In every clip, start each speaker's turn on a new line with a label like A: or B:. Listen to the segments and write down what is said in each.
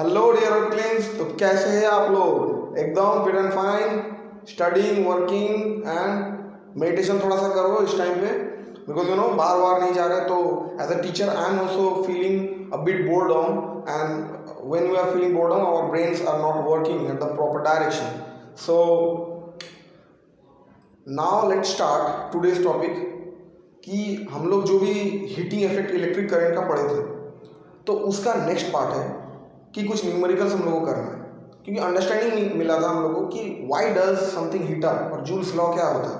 A: Hello dear clings, तो कैसे हैं आप लोग? एकदम fit and fine, studying, working and meditation थोड़ा सा करो इस टाइम पे, बिकॉज बाहर बाहर नहीं जा रहे। तो as a teacher I am also feeling a bit bored down, and when we are feeling bored down our brains are not working at the proper direction. So now let's start today's topic कि हम लोग जो भी heating effect electric current का पढ़े थे, तो उसका नेक्स्ट पार्ट है कि कुछ न्यूमेरिकल्स हम लोगों को करना है, क्योंकि अंडरस्टैंडिंग नहीं मिला था हम लोगों को कि why does something heat up और जूल्स लॉ क्या होता है।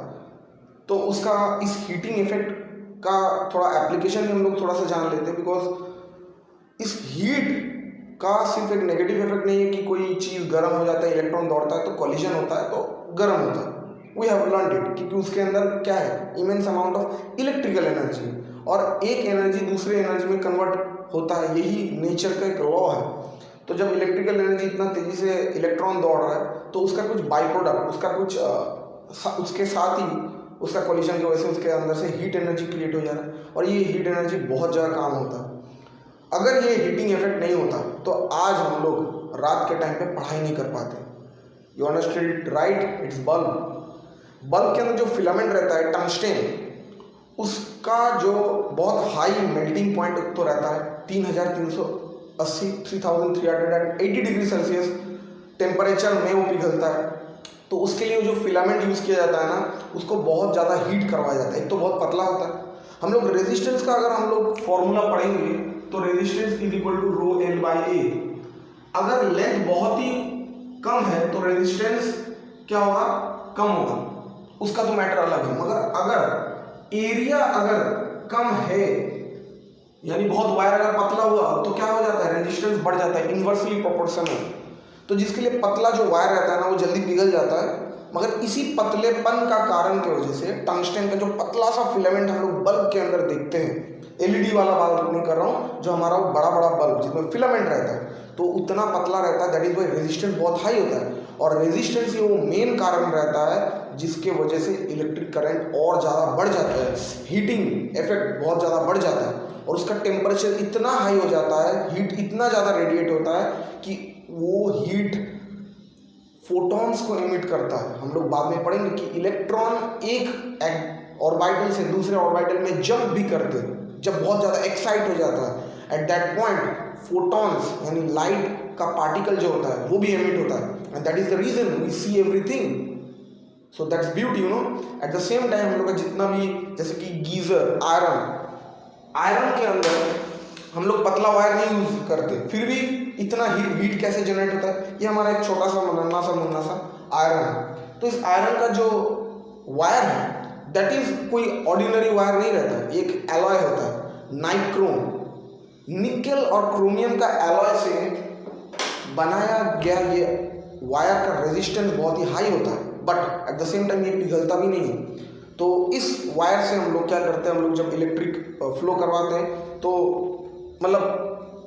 A: तो उसका इस हीटिंग इफेक्ट का थोड़ा एप्लीकेशन भी हम लोग थोड़ा सा जान लेते हैं, बिकॉज इस हीट का सिर्फ एक नेगेटिव इफेक्ट नहीं है कि कोई चीज़ गर्म हो जाता है, इलेक्ट्रॉन दौड़ता है तो कॉलिजन होता है तो गर्म होता है। वी हैव लर्न इट, क्योंकि उसके अंदर क्या है, immense amount of electrical energy, और एक एनर्जी दूसरे एनर्जी में कन्वर्ट होता है, यही नेचर का एक लॉ है। तो जब इलेक्ट्रिकल एनर्जी इतना तेजी से इलेक्ट्रॉन दौड़ रहा है तो उसका कुछ बाई प्रोडक्ट, उसका कुछ उसके साथ ही उसका कॉलिजन की वजह से उसके अंदर से हीट एनर्जी क्रिएट हो जा रहा है, और ये हीट एनर्जी बहुत ज़्यादा काम होता है। अगर ये हीटिंग इफेक्ट नहीं होता तो आज हम लोग रात के टाइम पे पढ़ाई नहीं कर पाते। You understand it right? It's bulb. Bulb के अंदर जो फिलामेंट रहता है टंगस्टेन, उसका जो बहुत हाई मेल्टिंग पॉइंट तो रहता है 3380 3380 डिग्री सेल्सियस टेम्परेचर में वो पिघलता है। तो उसके लिए जो फिलामेंट यूज़ किया जाता है ना, उसको बहुत ज़्यादा हीट करवाया जाता है। एक तो बहुत पतला होता है। हम लोग रेजिस्टेंस का अगर हम लोग फॉर्मूला पढ़ेंगे तो resistance is equal to rho L by A. अगर लेंथ बहुत ही कम है तो रेजिस्टेंस क्या होगा, कम होगा, उसका तो मैटर अलग है। मगर अगर एरिया अगर कम है, यानी बहुत वायर अगर पतला हुआ तो क्या हो जाता है, रेजिस्टेंस बढ़ जाता है, इन्वर्सली प्रोपोर्शनल। तो जिसके लिए पतला जो वायर रहता है ना, वो जल्दी पिघल जाता है। मगर इसी पतलेपन का कारण की वजह से टंगस्टेन का जो पतला सा फिलामेंट हम लोग बल्ब के अंदर देखते हैं, एलईडी वाला बात नहीं कर रहा हूँ, जो हमारा वो बड़ा बड़ा बल्ब जिसमें फिलामेंट रहता है, तो उतना पतला रहता है, दैट इज वाई रेजिस्टेंस बहुत हाई होता है। और रेजिस्टेंस ही वो मेन कारण रहता है जिसके वजह से इलेक्ट्रिक करंट और ज़्यादा बढ़ जाता है, हीटिंग इफेक्ट बहुत ज़्यादा बढ़ जाता है, और उसका टेम्परेचर इतना हाई हो जाता है, हीट इतना ज़्यादा रेडिएट होता है कि वो हीट फोटॉन्स को इमिट करता है। हम लोग बाद में पढ़ेंगे कि इलेक्ट्रॉन एक ऑर्बिटल से दूसरे ऑर्बिटल में जंप भी करते हैं जब बहुत ज़्यादा एक्साइट हो जाता है। एट दैट पॉइंट फोटॉन्स यानी लाइट का पार्टिकल जो होता है वो भी एमिट होता है, and that is the reason we see everything. So that's beauty, at the same time हम लोग का जितना भी, जैसे कि गीजर, आयरन के अंदर हम लोग पतला वायर नहीं यूज करते, फिर भी इतना हीट कैसे जनरेट होता है। ये हमारा एक छोटा सा मुन्ना सा आयरन है। तो इस आयरन का जो वायर है दैट इज कोई ऑर्डिनरी वायर नहीं रहता है, एक एलॉय होता है, नाइक्रोम, निकेल और क्रोमियम का एलॉय से बनाया गया ये वायर का रेजिस्टेंस बहुत ही हाई होता है, but at the same time ये पिघलता भी नहीं है। तो इस वायर से हम लोग क्या करते हैं, हम लोग जब इलेक्ट्रिक फ्लो करवाते हैं तो मतलब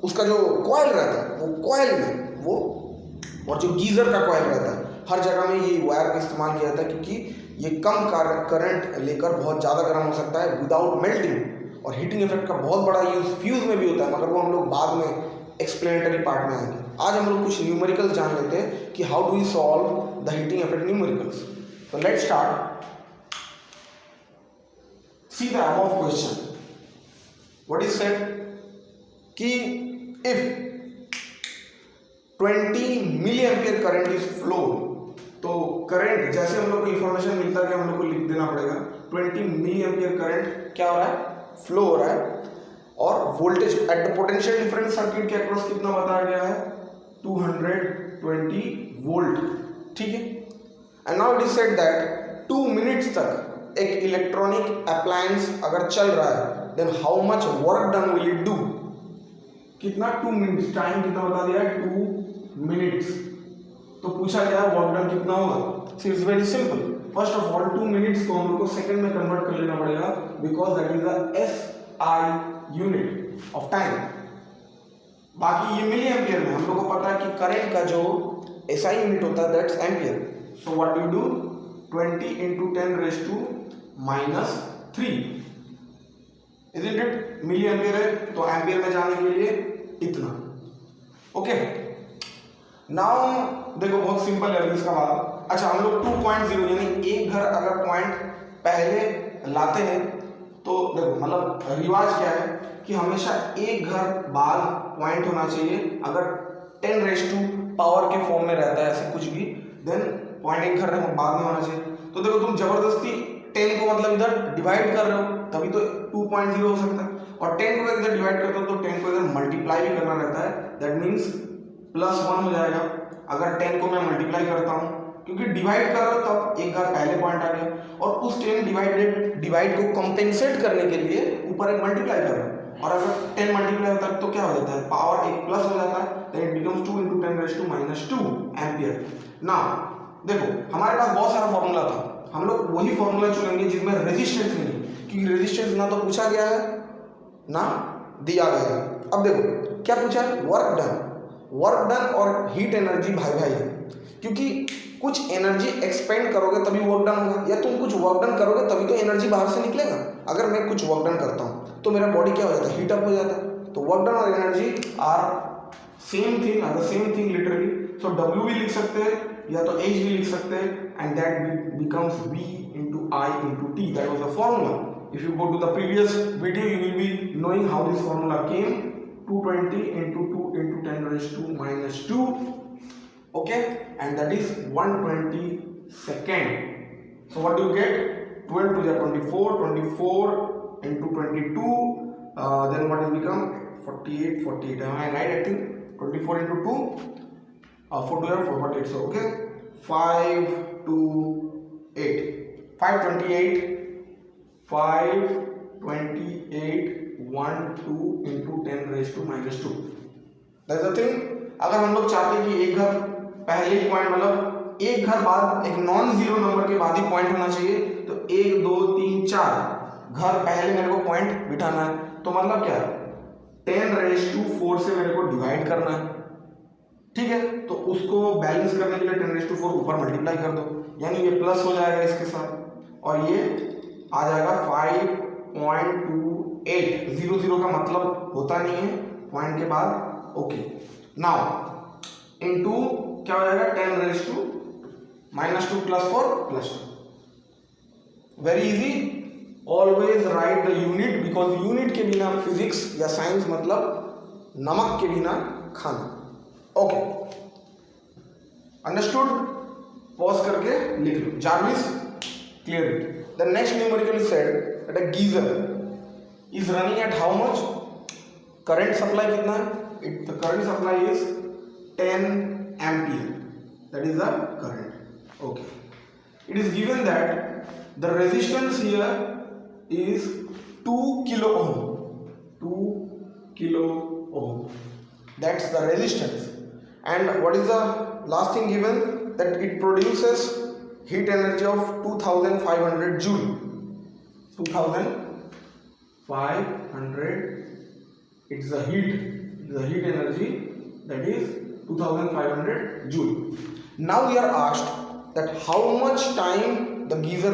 A: उसका जो कॉइल रहता है वो कॉइल में वो, और जो गीजर का कॉइल रहता है, हर जगह में ये वायर का इस्तेमाल किया जाता है, क्योंकि ये कम करंट लेकर बहुत ज़्यादा गर्म हो सकता है विदाउट मेल्टिंग। और हीटिंग इफेक्ट का बहुत बड़ा यूज फ्यूज में भी होता है, मगर वो हम लोग बाद में एक्सप्लेनेटरी पार्ट में आएंगे। आज हम लोग कुछ न्यूमेरिकल्स जान लेते हैं कि how do we solve the heating effect numericals. तो let's start. See the above question. What is said कि if 20 milli ampere current is flow, तो करंट जैसे हम लोग को इंफॉर्मेशन मिलता है कि हम लोग को लिख देना पड़ेगा 20 मिली एम्पियर करंट क्या हो रहा है, फ्लो हो रहा है, और voltage at the potential difference circuit के अक्रॉस कितना बताया गया है, 220 वोल्ट। ठीक है, and now it is said that 2 minutes तक एक इलेक्ट्रॉनिक अप्लायंस अगर चल रहा है, then how much work done will it do. कितना, 2 मिनट्स, टाइम कितना बता दिया है, 2 मिनट्स। तो पूछा गया वर्क डन कितना होगा। So it's very simple. First of all 2 minutes को हम लोग को सेकंड में कन्वर्ट कर लेना पड़ेगा, because that is the SI unit of time. बाकी ये मिली एम्पियर में हम लोग को पता है कि करंट का जो एसआई यूनिट होता है that's ampere. So what you do, 20 into 10 raised to -3, is it? Milli ampere है तो एम्पियर में जाने के लिए इतना। ओके, नाउ देखो बहुत सिंपल है इसका बात। अच्छा हम लोग 2.0 यानी एक घर अगर पॉइंट पहले लाते हैं तो देखो मतलब रिवाज क्या है कि हमेशा एक घर बाद पॉइंट होना चाहिए। अगर 10 रेज टू पावर के फॉर्म में रहता है ऐसे कुछ भी, देन पॉइंट एक घर बाद में होना चाहिए। तो देखो तुम जबरदस्ती 10 को मतलब इधर डिवाइड कर रहे हो तभी तो 2.0 हो सकता है, और 10 को इधर डिवाइड करते हो तो 10 को इधर मल्टीप्लाई भी करना रहता है, दैट मीन्स +1 हो जाएगा। अगर 10 को मैं मल्टीप्लाई करता हूँ क्योंकि डिवाइड कर रहा हूँ तब एक घर पहले पॉइंट आ गया, और उस 10 डिवाइड को कंपेंसेट करने के लिए ऊपर एक मल्टीप्लाई कर रहा हूँ, और अगर 10 मल्टीप्लाई होता है तो क्या हो जाता है, पावर एक प्लस हो जाता है, then it becomes 2 × 10⁻² ampere. Now देखो हमारे पास बहुत सारा फॉर्मूला था, हम लोग वही फॉर्मूला चुनेंगे जिसमें रेजिस्टेंस नहीं है, क्योंकि रेजिस्टेंस ना तो पूछा गया है ना दिया गया है। अब देखो क्या पूछा है, वर्क डन और हीट एनर्जी भाई भाई है, क्योंकि कुछ एनर्जी एक्सपेंड करोगे तभी वर्क डन होगा, या तुम कुछ वर्क डन करोगे तभी तो एनर्जी बाहर से निकलेगा। अगर मैं कुछ वर्क डन करता हूँ तो मेरा बॉडी क्या हो जाता है, हीट अप हो जाता है। तो वर्क डन और energy are same thing literally. So W भी लिख सकते हैं या तो H भी लिख सकते हैं, and that becomes V × I × T, that was the formula. If you go to the previous video you will be knowing how this formula came, 220 × 2 × 10⁻², okay, and that is 120 second. So what do you get, 12 to the 24 into 22, then what has become 48, am I right? I think 24 × 2, 4 to 48, so okay, 5 to 8, 528, 1 2 × 10⁻², that's the thing। अगर हम लोग चाहते हैं कि एक घर पहले ही point मतलब एक घर बाद एक नॉन जीरो नंबर के बाद ही पॉइंट होना चाहिए, तो 1 2 3 4 घर पहले मेरे को पॉइंट बिठाना है, तो मतलब क्या 10⁻⁴ से मेरे को डिवाइड करना है, ठीक है। तो उसको बैलेंस करने के लिए 10⁻⁴ ऊपर मल्टीप्लाई कर दो, यानी ये प्लस हो जाएगा इसके साथ, और ये आ जाएगा 5.28। 0 का मतलब होता नहीं है पॉइंट के बाद, ओके। नाउ इनटू क्या हो जाएगा 10⁻² +4 +2, very easy. Always right the unit, because unit के बिना फिजिक्स या साइंस मतलब नमक के बिना खाना, ओके, अंडरस्टूड। पॉज करके लिख लो, Jarvis clear it. The next numerical is said that a geyser is running at how much, current supply कितना है, the current supply is 10 ampere, that is the current, okay। It is given that the resistance here is 2 kilo ohm, 2 kilo ohm, that's the resistance। And what is the last thing given, that it produces heat energy of 2500 joule, 2500, it's the heat energy, that is 2500 joule। Now we are asked that how much time the geyser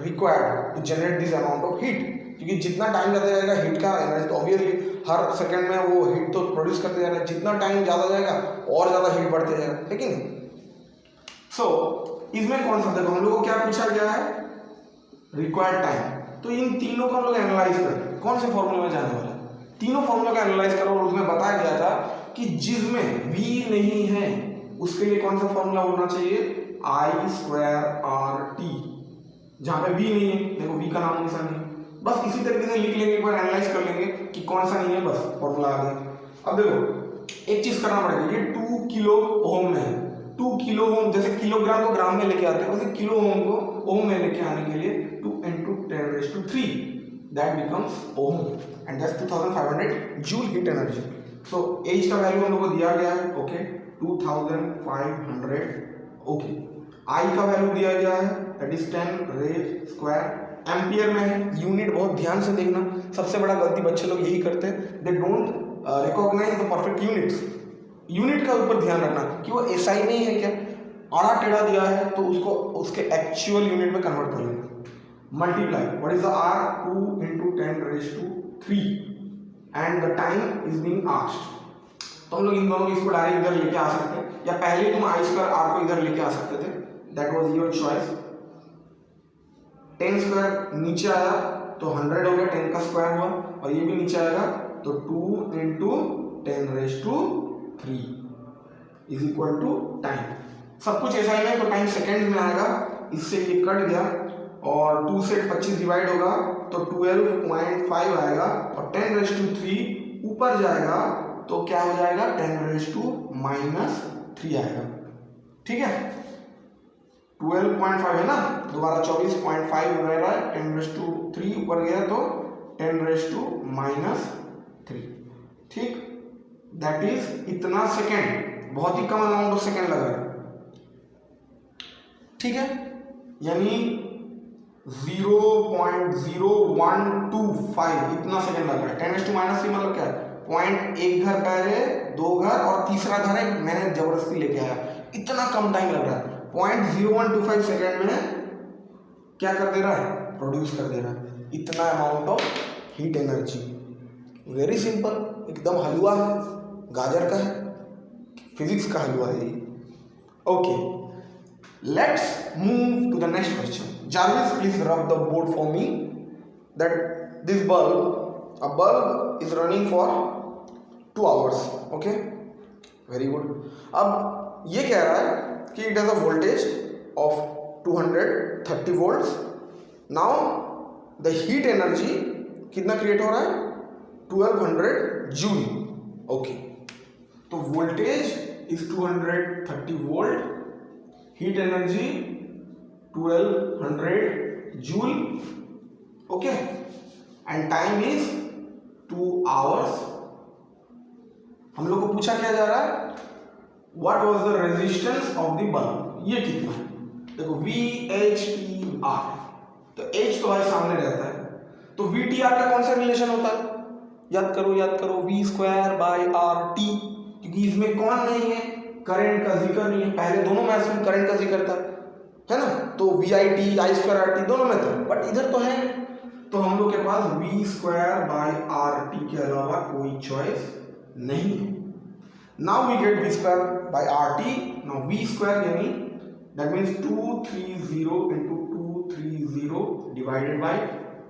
A: required to generate this amount of heat, क्योंकि जितना time जाता जाएगा heat का energy तो obviously हर second में वो heat तो produce करते जा रहा है, जितना टाइम ज़्यादा जाएगा और ज़्यादा हीट बढ़ते जाएगा, है कि नहीं। सो इसमें कौन सा, देखो हम लोग को क्या पूछा गया है, रिक्वायर्ड टाइम, तो इन तीनों को हम लोग एनालाइज करें, कौन से फॉर्मूले में जाने वाला है, तीनों फॉर्मूला का एनालाइज करो, और उसमें बताया गया था कि जिसमें V नहीं है उसके लिए कौन सा फॉर्मूला होना चाहिए, I²RT। जहां पे V नहीं है, देखो V का नाम निशान नहीं, बस इसी तरीके से लिख लेंगे, एक बार एनालाइज कर लेंगे कि कौन सा नहीं है, बस फॉर्मूला आ गया। अब देखो एक चीज करना पड़ेगा, ये 2 किलो ओम में है, 2 किलो ओम, जैसे किलोग्राम को ग्राम में लेके आते हैं वैसे किलो ओम को ओम में लेके आने के लिए 2 × 10⁻³ that becomes ohm, and that's 2500 joule heat energy। so H का वैल्यू हम लोग को दिया गया है, ओके, 2500, ओके। I का वैल्यू दिया गया है, that is 10⁻², एम्पियर में है, यूनिट बहुत ध्यान से देखना, सबसे बड़ा गलती बच्चे लोग यही करते हैं, they don't recognise the perfect units. Unit का ऊपर ध्यान रखना कि वो SI नहीं है क्या, आड़ा टेढ़ा दिया है तो उसको उसके एक्चुअल यूनिट में कन्वर्ट कर लेना। Multiply, what is the R, 2 × 10⁻³ and the time is being asked। तो हम लोग इन दोनों को इसको डायरेक्ट इधर लेके आ सकते हैं, या पहले तुम आई स्क्वायर आर को इधर लेके आ सकते थे, that was your choice. 10 square नीचे आया तो 100 हो गया, 10 का स्क्वायर हुआ, और ये भी नीचे आएगा तो 2 into 10⁻³ is equal to time. सब कुछ ऐसा ही है तो टाइम सेकेंड में आएगा, इससे ये कट गया और 2 से 25 डिवाइड होगा तो 12.5 आएगा, और 10⁻³ ऊपर जाएगा तो क्या हो जाएगा 10⁻³ आएगा। ठीक है, 12.5 है ना, दोबारा 24.5 रहेगा, 10⁻³ ऊपर गया तो 10⁻³ ठीक, दैट इज इतना सेकेंड, बहुत ही कम अमाउंट ऑफ सेकेंड लग रहा है। ठीक है, यानी 0.0125 इतना सेकेंड लग रहा है। 10⁻³ मतलब क्या है, पॉइंट एक घर पहले, दो घर और तीसरा घर है, मैंने जबरदस्ती लेके आया, इतना कम टाइम लग रहा है। 0.0125 सेकेंड में क्या कर दे रहा है, प्रोड्यूस कर दे रहा है इतना amount of heat energy. Very simple, एकदम हलवा है, गाजर का है, फिजिक्स का हलवा है ये। Okay, let's move to the next question. Jarvis, please rub the board for me that this bulb, a bulb is running for 2 hours. Okay, very good. अब ये कह रहा है कि it has a voltage of 230 volts. Now the heat energy कितना create हो रहा है, 1200 जूल। ओके, तो voltage is 230 volt, heat energy 1200 joule, okay, and time is 2 hours. हम लोग को पूछा क्या जा रहा है, what was the resistance of the bulb, ये कितना है। देखो VHTR, तो H तो भाई सामने रहता है, तो VTR का कौन सा रिलेशन होता है, याद करो V²/RT, क्योंकि इसमें कौन नहीं है, करंट का जिक्र नहीं है। पहले दोनों मैथ्स में करंट का जिक्र था, है ना, तो VIT I²RT दोनों में था, बट इधर तो है, तो हम लोग के पास V²/RT के अलावा कोई चॉइस नहीं है। Now we get V²/RT। Now V² यानी that means 230 into 230 divided by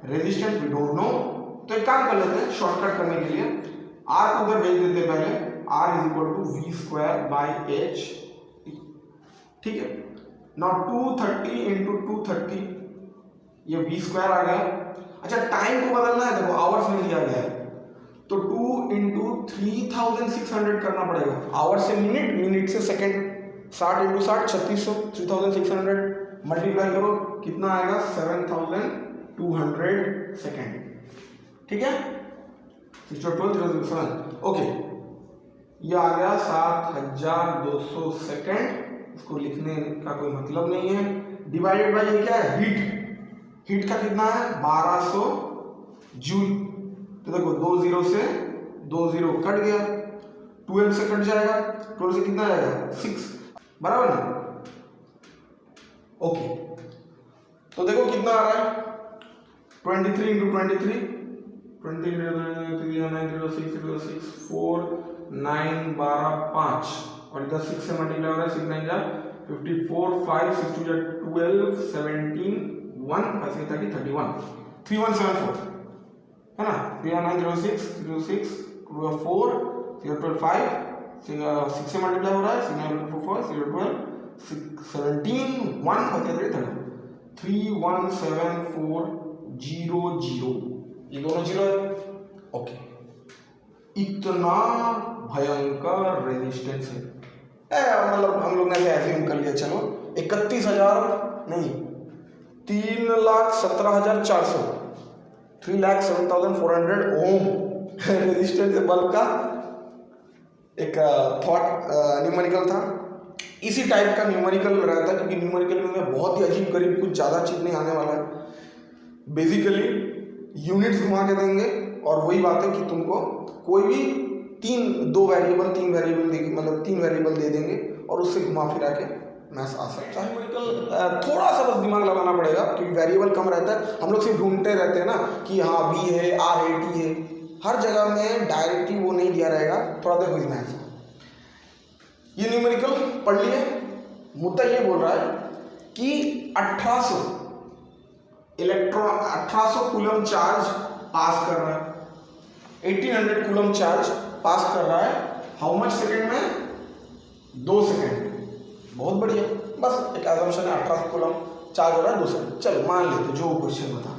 A: resistance we don't know. तो एक काम कर लेते हैं शॉर्टकट करने के लिए, R को उधर भेज देते हैं पहले, R is equal to V²/H। ठीक है, नाउ 230 into 230, ये V² आ गया। अच्छा, टाइम को बदलना है, देखो आवर्स में दिया गया है, तो 2 into 3600 करना पड़ेगा, आवर से मिनट, मिनट से सेकंड, 60 into 60 3600, 3600 मल्टीप्लाई करो, कितना आएगा 7200 सेकेंड। ठीक है, 612 ओके, ये आ गया 7200 सेकेंड। इसको लिखने का कोई मतलब नहीं है, डिवाइडेड बाय ये क्या है, हीट, हीट का कितना है 1200 जूल। तो देखो 20 से 20 कट गया, 12 से कट जाएगा, 12 से कितना जाएगा 6, बराबर ना। ओके, तो देखो कितना आ रहा है 23 into 23, 23 6 4 9 12 5, और इधर 6 से मल्टीप्लाई हो रहा है, 6 9 जा 54 5 6 2 जा 12 17 1 5 3 31 3174, है ना, 3906 06 4 012 5 6 से मल्टीप्लाई हो रहा है, 6944 012 17 1 33 31740, ये दोनों जीरो है। ओके, इतना भयंकर रेजिस्टेंस है, मतलब हम लोग ने ऐसे कर लिया, चलो 31,000 नहीं 3,17,400 3,07,400 ओम रेजिस्टेंस बल्ब का एक थॉट न्यूमेरिकल था। इसी टाइप का न्यूमेरिकल रहता है, क्योंकि न्यूमेरिकल में बहुत ही अजीब गरीब कुछ ज़्यादा चीज़ नहीं आने वाला है, बेसिकली यूनिट्स घुमा के देंगे, और वही बात है कि तुमको कोई भी 3 वेरिएबल मतलब 3 वेरिएबल दे देंगे और उससे घुमा फिरा के मैथ्स आ सकता है। न्यूमेरिकल थोड़ा सा बस दिमाग लगाना पड़ेगा, क्योंकि वेरिएबल कम रहता है, हम लोग सिर्फ ढूंढते रहते हैं ना कि हाँ V है, R है, T है, हर जगह में डायरेक्टली वो नहीं दिया रहेगा, थोड़ा देर हुई मैथ्स। ये न्यूमेरिकल पढ़ लिए। मुद्दा ये बोल रहा है कि 1800 कूलम चार्ज पास कर रहा है, 1800 कूलम चार्ज पास कर रहा है, हाउ मच सेकेंड में? 2 सेकेंड। बहुत बढ़िया, बस एक assumption है 1800 कूलम चार्ज हो रहा है 2 सेकेंड, चलो मान लेते जो क्वेश्चन बता।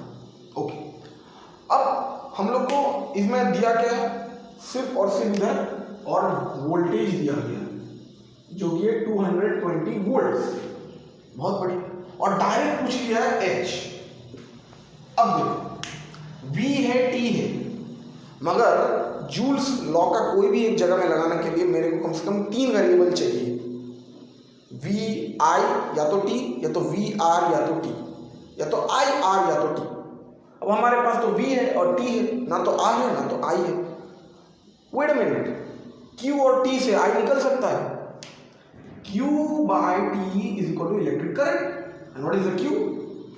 A: ओके, अब हम लोग को इसमें दिया क्या है? सिर्फ और सिर्फ इधर और वोल्टेज दिया गया जो कि है 220 वोल्ट्स। बहुत बढ़िया, और डायरेक्ट पूछ लिया है एच। अब देखो V है T है, मगर जूल्स लॉ का कोई भी एक जगह में लगाने के लिए मेरे को कम से कम 3 वेरिएबल चाहिए, VI या तो T या तो VR या तो T या तो IR या तो T। अब हमारे पास तो V है और T है, ना तो R है ना तो I है। वेट अ मिनट, Q और T से I निकल सकता है। Q by T is equal to electric current, and what is the Q?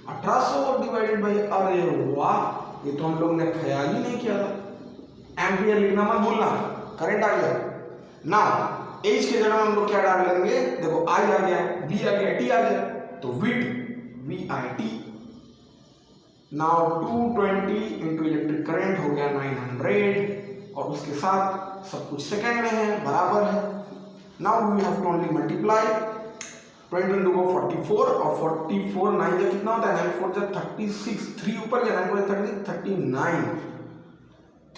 A: 1800 divided by, अरे वाह, ये तो हम लोग ने ख्याल ही नहीं किया था। एम्पियर लिखना मत भूलना, करंट आ गया। नाउ H के जगह हम लोग क्या डाल लेंगे? देखो I आ गया, V आ गया, T आ गया, तो VIT। Now 220 into electric current हो गया 900, और उसके साथ सब कुछ सेकेंड में है, बराबर है। Now we have to only multiply 20 into 44, और 44 9 का कितना होता है? 9 4 जा 36, 3 ऊपर गया, 9 4 जा 39,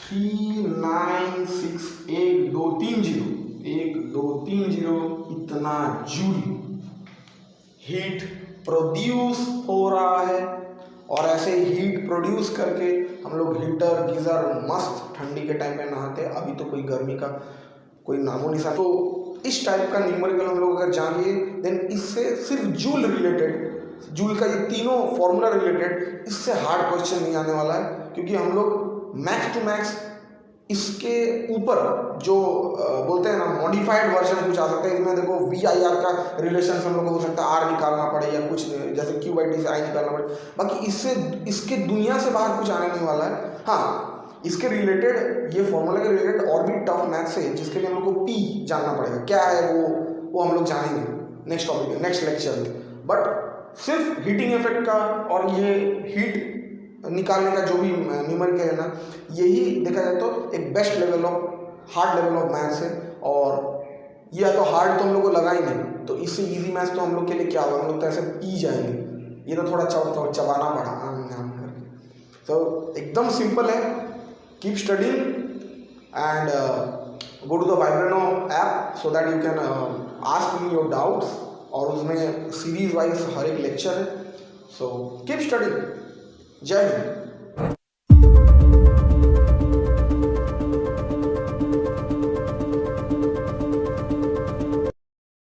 A: 3961 2 3 0 1 2 3 0, इतना जूल हीट प्रोड्यूस हो रहा है। और ऐसे हीट प्रोड्यूस करके हम लोग हीटर गीजर मस्त ठंडी के टाइम में नहाते। अभी तो कोई गर्मी का कोई नामो निशान। तो इस टाइप का न्यूमेरिकल हम लोग अगर जान लिए, देन इससे सिर्फ जूल रिलेटेड, जूल का ये तीनों फॉर्मूला रिलेटेड, इससे हार्ड क्वेश्चन नहीं आने वाला है, क्योंकि हम लोग मैक्स टू मैक्स इसके ऊपर जो बोलते हैं ना मॉडिफाइड वर्जन कुछ आ सकता है। इसमें देखो VIR का रिलेशन हम लोग को हो सकता है R निकालना पड़े या कुछ जैसे QIT से I निकालना पड़े। बाकी इससे इसके दुनिया से बाहर कुछ आने नहीं वाला है। हाँ, इसके रिलेटेड, ये फॉर्मूला के रिलेटेड और भी टफ मैथ्स है जिसके लिए हम लोग को P जानना पड़ेगा, क्या है वो हम लोग जानेंगे नेक्स्ट टॉपिक में, नेक्स्ट लेक्चर में। बट सिर्फ हीटिंग इफेक्ट का और ये हीट निकालने का जो भी न्यूमेरिकल है ना, यही देखा जाए तो एक best level of hard level of maths है। और ये तो हार्ड तो हम लोग को लगा ही नहीं, तो इससे इजी मैथ्स तो हम लोग के लिए क्या होगा, हम लोग तो ऐसे पी जाएंगे। ये तो थोड़ा चबाना पड़ा आम करके। तो एकदम सिंपल है, keep studying and go to the Vibrano app so that you can ask me your doubts, और उसमें सीरीज वाइज हर एक लेक्चर है। So keep studying. जय हिंद।